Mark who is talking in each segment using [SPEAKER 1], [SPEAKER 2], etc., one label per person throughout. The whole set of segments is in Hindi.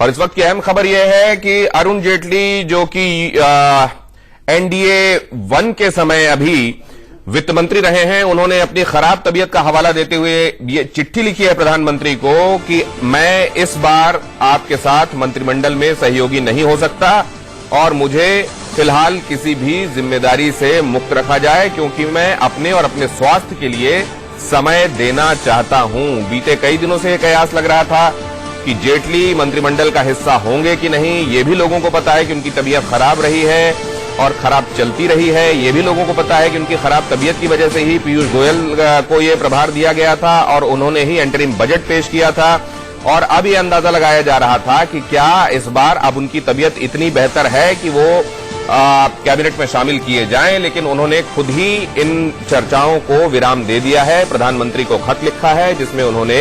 [SPEAKER 1] और इस वक्त की अहम खबर यह है कि अरुण जेटली, जो कि एनडीए 1 के समय अभी वित्त मंत्री रहे हैं, उन्होंने अपनी खराब तबीयत का हवाला देते हुए ये चिट्ठी लिखी है प्रधानमंत्री को कि मैं इस बार आपके साथ मंत्रिमंडल में सहयोगी नहीं हो सकता और मुझे फिलहाल किसी भी जिम्मेदारी से मुक्त रखा जाए, क्योंकि मैं अपने और अपने स्वास्थ्य के लिए समय देना चाहता हूं। बीते कई दिनों से यह कयास लग रहा था कि जेटली मंत्रिमंडल का हिस्सा होंगे कि नहीं। ये भी लोगों को पता है कि उनकी तबीयत खराब रही है और खराब चलती रही है। ये भी लोगों को पता है कि उनकी खराब तबीयत की वजह से ही पीयूष गोयल को ये प्रभार दिया गया था और उन्होंने ही इंटरिम बजट पेश किया था। और अब ये अंदाजा लगाया जा रहा था कि क्या इस बार अब उनकी तबीयत इतनी बेहतर है कि वो कैबिनेट में शामिल किए जाएं, लेकिन उन्होंने खुद ही इन चर्चाओं को विराम दे दिया है। प्रधानमंत्री को खत लिखा है जिसमें उन्होंने,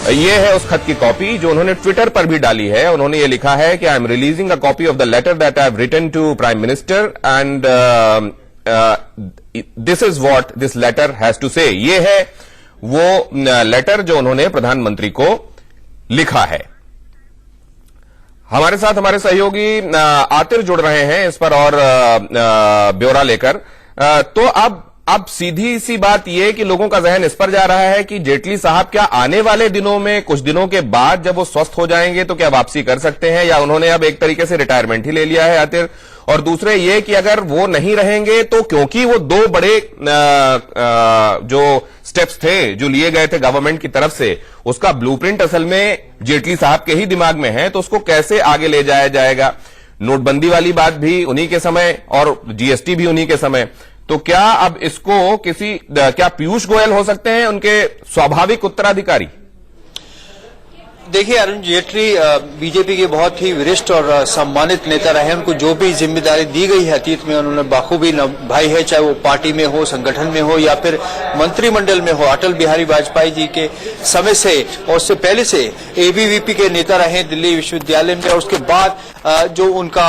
[SPEAKER 1] ये है उस खत की कॉपी जो उन्होंने ट्विटर पर भी डाली है। उन्होंने ये लिखा है कि I am releasing a copy of the letter that I have written to prime minister and this is what this letter has to say. ये है वो लेटर जो उन्होंने प्रधानमंत्री को लिखा है। हमारे साथ हमारे सहयोगी आतिर जुड़ रहे हैं इस पर और ब्यौरा लेकर। तो अब सीधी सी बात यह कि लोगों का जहन इस पर जा रहा है कि जेटली साहब क्या आने वाले दिनों में, कुछ दिनों के बाद जब वो स्वस्थ हो जाएंगे तो क्या वापसी कर सकते हैं, या उन्होंने अब एक तरीके से रिटायरमेंट ही ले लिया है आतिर? और दूसरे ये कि अगर वो नहीं रहेंगे तो, क्योंकि वो दो बड़े जो स्टेप्स थे जो लिए गए थे गवर्नमेंट की तरफ से, उसका ब्लूप्रिंट असल में जेटली साहब के ही दिमाग में है, तो उसको कैसे आगे ले जाया जाएगा? नोटबंदी वाली बात भी उन्हीं के समय और जीएसटी भी उन्हीं के समय। तो क्या अब इसको क्या पीयूष गोयल हो सकते हैं उनके स्वाभाविक उत्तराधिकारी?
[SPEAKER 2] देखिए, अरुण जेटली बीजेपी के बहुत ही वरिष्ठ और सम्मानित नेता रहे। उनको जो भी जिम्मेदारी दी गई है अतीत में उन्होंने बाखूबी निभाई है, चाहे वो पार्टी में हो, संगठन में हो या फिर मंत्रिमंडल में हो। अटल बिहारी वाजपेयी जी के समय से और उससे पहले से एबीवीपी के नेता रहे दिल्ली विश्वविद्यालय में, और उसके बाद जो उनका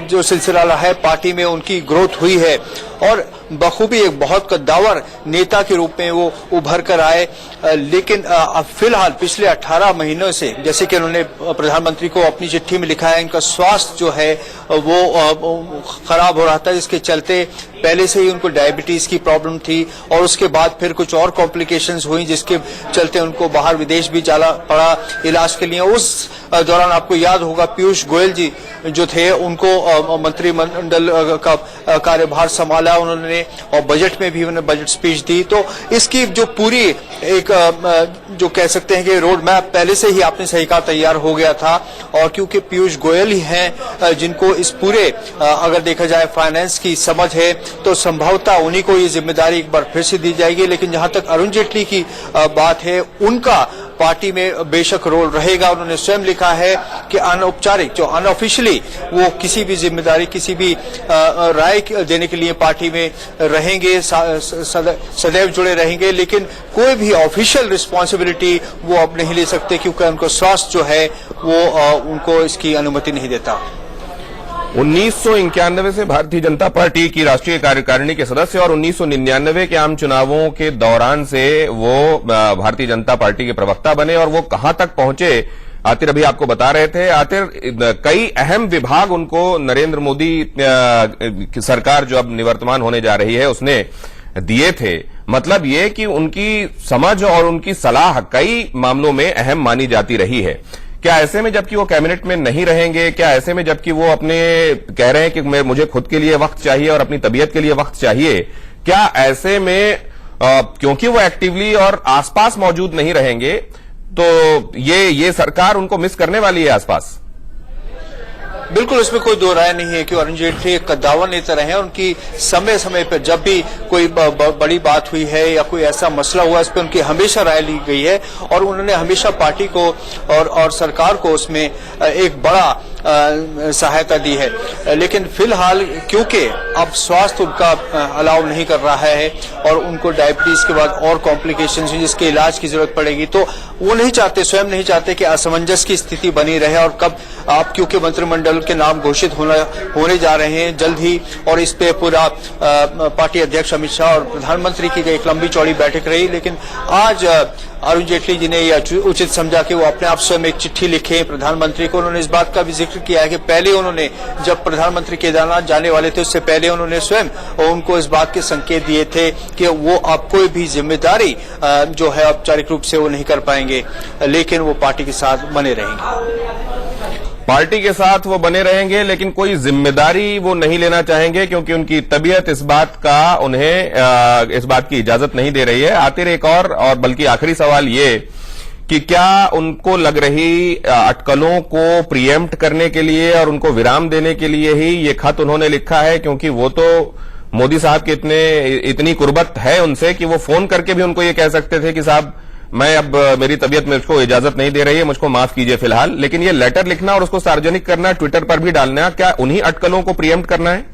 [SPEAKER 2] जो सिलसिला रहा है पार्टी में, उनकी ग्रोथ हुई है और बखूबी एक बहुत कद्दावर नेता के रूप में वो उभर कर आए। लेकिन फिलहाल पिछले 18 महीनों से, जैसे कि उन्होंने प्रधानमंत्री को अपनी चिट्ठी में लिखा है, इनका स्वास्थ्य जो है वो खराब हो रहा था, जिसके चलते पहले से ही उनको डायबिटीज की प्रॉब्लम थी और उसके बाद फिर कुछ और कॉम्प्लिकेशंस हुई जिसके चलते उनको बाहर विदेश भी जाना पड़ा इलाज के लिए। उस दौरान आपको याद होगा पीयूष गोयल जी जो थे, उनको मंत्रिमंडल का कार्यभार संभाला उन्होंने और बजट में भी उन्होंने बजट स्पीच दी। तो इसकी जो पूरी एक जो कह सकते हैं कि रोड मैप पहले से ही आपने सही कहा तैयार हो गया था। और क्योंकि पीयूष गोयल ही हैं जिनको इस पूरे अगर देखा जाए फाइनेंस की समझ है, तो संभवतः उन्हीं को ये जिम्मेदारी एक बार फिर से दी जाएगी। लेकिन जहां तक अरुण जेटली की बात है, उनका पार्टी में बेशक रोल रहेगा। उन्होंने स्वयं लिखा है कि अनौपचारिक जो अनऑफिशियली वो किसी भी जिम्मेदारी, किसी भी राय देने के लिए पार्टी में रहेंगे, सदैव जुड़े रहेंगे, लेकिन कोई भी ऑफिशियल रिस्पॉन्सिबिलिटी वो अब नहीं ले सकते क्योंकि उनको स्वास्थ्य जो है वो उनको इसकी अनुमति नहीं देता।
[SPEAKER 1] 1991 से भारतीय जनता पार्टी की राष्ट्रीय कार्यकारिणी के सदस्य और 1999 के आम चुनावों के दौरान से वो भारतीय जनता पार्टी के प्रवक्ता बने और वो कहां तक पहुंचे आतिर अभी आपको बता रहे थे। आतिर कई अहम विभाग उनको नरेंद्र मोदी की सरकार जो अब निवर्तमान होने जा रही है उसने दिए थे। मतलब ये कि उनकी समझ और उनकी सलाह कई मामलों में अहम मानी जाती रही है। क्या ऐसे में जबकि वो कैबिनेट में नहीं रहेंगे, क्या ऐसे में जबकि वो अपने कह रहे हैं कि मुझे खुद के लिए वक्त चाहिए और अपनी तबीयत के लिए वक्त चाहिए, क्या ऐसे में क्योंकि वो एक्टिवली और आसपास मौजूद नहीं रहेंगे तो ये सरकार उनको मिस करने वाली है आसपास?
[SPEAKER 2] बिल्कुल, इसमें कोई दो राय नहीं है कि अरुण जेटली एक कद्दावर नेता रहे। उनकी समय समय पर जब भी कोई बड़ी बात हुई है या कोई ऐसा मसला हुआ, इस पर उनकी हमेशा राय ली गई है और उन्होंने हमेशा पार्टी को और सरकार को उसमें एक बड़ा सहायता दी है। लेकिन फिलहाल क्योंकि अब स्वास्थ्य उनका अलाउ नहीं कर रहा है और उनको डायबिटीज के बाद और कॉम्प्लिकेशंस हुई जिसके इलाज की जरूरत पड़ेगी, तो वो नहीं चाहते, स्वयं नहीं चाहते कि असमंजस की स्थिति बनी रहे। और कब आप, क्योंकि मंत्रिमंडल के नाम घोषित होने जा रहे हैं जल्द ही, और इस पे पूरा पार्टी अध्यक्ष अमित शाह और प्रधानमंत्री की एक लंबी चौड़ी बैठक रही, लेकिन आज अरुण जेटली जी ने यह उचित समझा कि वो अपने आप स्वयं एक चिट्ठी लिखे प्रधानमंत्री को। उन्होंने इस बात का भी जिक्र किया है कि पहले उन्होंने, जब प्रधानमंत्री केदारनाथ जाने वाले थे उससे पहले उन्होंने स्वयं उनको इस बात के संकेत दिए थे कि वो अब कोई भी जिम्मेदारी जो है औपचारिक रूप से वो नहीं कर पाएंगे, लेकिन वो पार्टी के साथ बने रहेंगे।
[SPEAKER 1] पार्टी के साथ वो बने रहेंगे, लेकिन कोई जिम्मेदारी वो नहीं लेना चाहेंगे क्योंकि उनकी तबीयत इस बात का उन्हें इस बात की इजाजत नहीं दे रही है। आखिर एक और बल्कि आखिरी सवाल ये कि क्या उनको लग रही अटकलों को प्रीएम्प्ट करने के लिए और उनको विराम देने के लिए ही ये खत उन्होंने लिखा है, क्योंकि वो तो मोदी साहब के इतनी कुर्बत है उनसे कि वो फोन करके भी उनको ये कह सकते थे कि साहब मैं अब मेरी तबीयत मुझको इजाजत नहीं दे रही है, मुझको माफ कीजिए फिलहाल। लेकिन ये लेटर लिखना और उसको सार्वजनिक करना, ट्विटर पर भी डालना, क्या उन्हीं अटकलों को प्रीएम्प्ट करना है?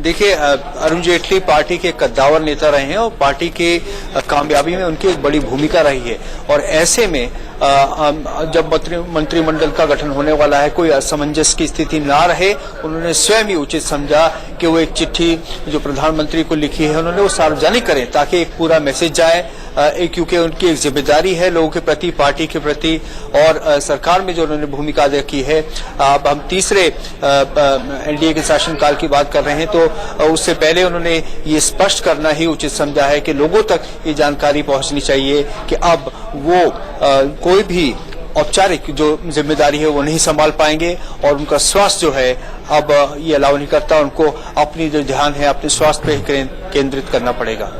[SPEAKER 2] देखिए, अरुण जेटली पार्टी के कद्दावर नेता रहे हैं और पार्टी के कामयाबी में उनकी एक बड़ी भूमिका रही है। और ऐसे में जब मंत्रिमंडल का गठन होने वाला है, कोई असमंजस की स्थिति ना रहे, उन्होंने स्वयं ही उचित समझा कि वो एक चिट्ठी जो प्रधानमंत्री को लिखी है उन्होंने वो सार्वजनिक करें, ताकि एक पूरा मैसेज जाए, क्योंकि उनकी एक जिम्मेदारी है लोगों के प्रति, पार्टी के प्रति, और सरकार में जो उन्होंने भूमिका अदा की है। अब हम तीसरे एनडीए के शासनकाल की बात कर रहे हैं, तो उससे पहले उन्होंने ये स्पष्ट करना ही उचित समझा है कि लोगों तक ये जानकारी पहुंचनी चाहिए कि अब वो कोई भी औपचारिक जो जिम्मेदारी है वो नहीं संभाल पाएंगे, और उनका स्वास्थ्य जो है अब ये अलाउ नहीं करता, उनको अपनी जो ध्यान है अपने स्वास्थ्य पे केंद्रित करना पड़ेगा।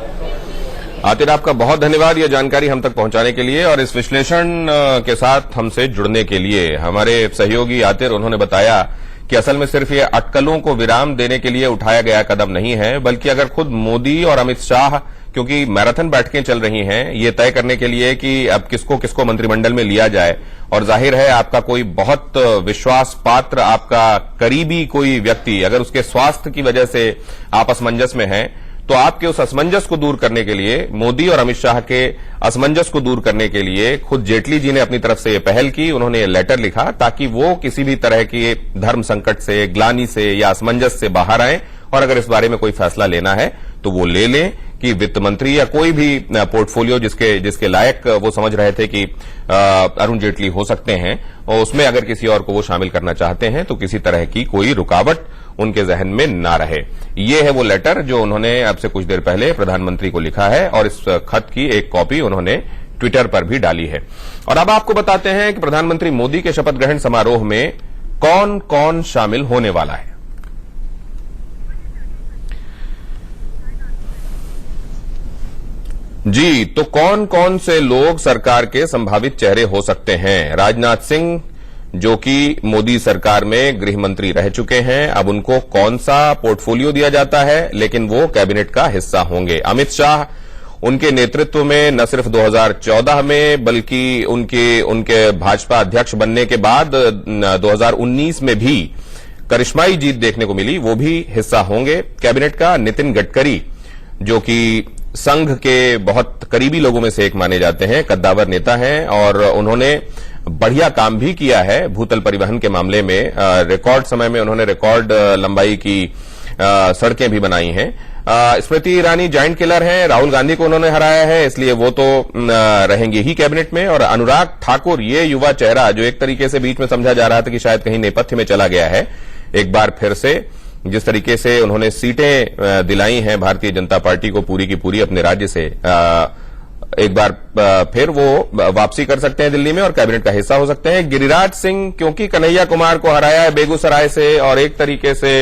[SPEAKER 1] आतिर, आपका बहुत धन्यवाद यह जानकारी हम तक पहुंचाने के लिए और इस विश्लेषण के साथ हमसे जुड़ने के लिए। हमारे सहयोगी आतिर, उन्होंने बताया कि असल में सिर्फ ये अटकलों को विराम देने के लिए उठाया गया कदम नहीं है, बल्कि अगर खुद मोदी और अमित शाह, क्योंकि मैराथन बैठकें चल रही हैं ये तय करने के लिए कि अब किसको किसको मंत्रिमंडल में लिया जाए, और जाहिर है आपका कोई बहुत विश्वास पात्र, आपका करीबी कोई व्यक्ति अगर उसके स्वास्थ्य की वजह से आप असमंजस में हैं, तो आपके उस असमंजस को दूर करने के लिए, मोदी और अमित शाह के असमंजस को दूर करने के लिए खुद जेटली जी ने अपनी तरफ से ये पहल की। उन्होंने ये लेटर लिखा ताकि वो किसी भी तरह के धर्म संकट से, ग्लानि से या असमंजस से बाहर आए, और अगर इस बारे में कोई फैसला लेना है तो वो ले लें कि वित्त मंत्री या कोई भी पोर्टफोलियो जिसके लायक वो समझ रहे थे कि अरुण जेटली हो सकते हैं, और उसमें अगर किसी और को वो शामिल करना चाहते हैं तो किसी तरह की कोई रुकावट उनके जहन में ना रहे। ये है वो लेटर जो उन्होंने अब से कुछ देर पहले प्रधानमंत्री को लिखा है, और इस खत की एक कॉपी उन्होंने ट्विटर पर भी डाली है। और अब आपको बताते हैं कि प्रधानमंत्री मोदी के शपथ ग्रहण समारोह में कौन कौन शामिल होने वाला है। जी, तो कौन कौन से लोग सरकार के संभावित चेहरे हो सकते हैं? राजनाथ सिंह, जो कि मोदी सरकार में गृह मंत्री रह चुके हैं, अब उनको कौन सा पोर्टफोलियो दिया जाता है, लेकिन वो कैबिनेट का हिस्सा होंगे। अमित शाह, उनके नेतृत्व में न सिर्फ 2014 में बल्कि उनके भाजपा अध्यक्ष बनने के बाद 2019 में भी करिश्माई जीत देखने को मिली, वो भी हिस्सा होंगे कैबिनेट का। नितिन गडकरी, जो कि संघ के बहुत करीबी लोगों में से एक माने जाते हैं, कद्दावर नेता हैं, और उन्होंने बढ़िया काम भी किया है भूतल परिवहन के मामले में। रिकॉर्ड समय में उन्होंने रिकॉर्ड लंबाई की सड़कें भी बनाई हैं। स्मृति ईरानी जाइंट किलर हैं, राहुल गांधी को उन्होंने हराया है, इसलिए वो तो रहेंगे ही कैबिनेट में। और अनुराग ठाकुर, ये युवा चेहरा जो एक तरीके से बीच में समझा जा रहा था कि शायद कहीं नेपथ्य में चला गया है, एक बार फिर से जिस तरीके से उन्होंने सीटें दिलाई हैं भारतीय जनता पार्टी को पूरी की पूरी अपने राज्य से, एक बार फिर वो वापसी कर सकते हैं दिल्ली में और कैबिनेट का हिस्सा हो सकते हैं। गिरिराज सिंह, क्योंकि कन्हैया कुमार को हराया है बेगूसराय से और एक तरीके से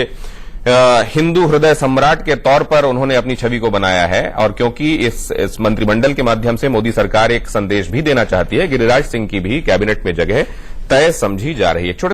[SPEAKER 1] हिंदू हृदय सम्राट के तौर पर उन्होंने अपनी छवि को बनाया है, और क्योंकि इस मंत्रिमंडल के माध्यम से मोदी सरकार एक संदेश भी देना चाहती है, गिरिराज सिंह की भी कैबिनेट में जगह तय समझी जा रही है।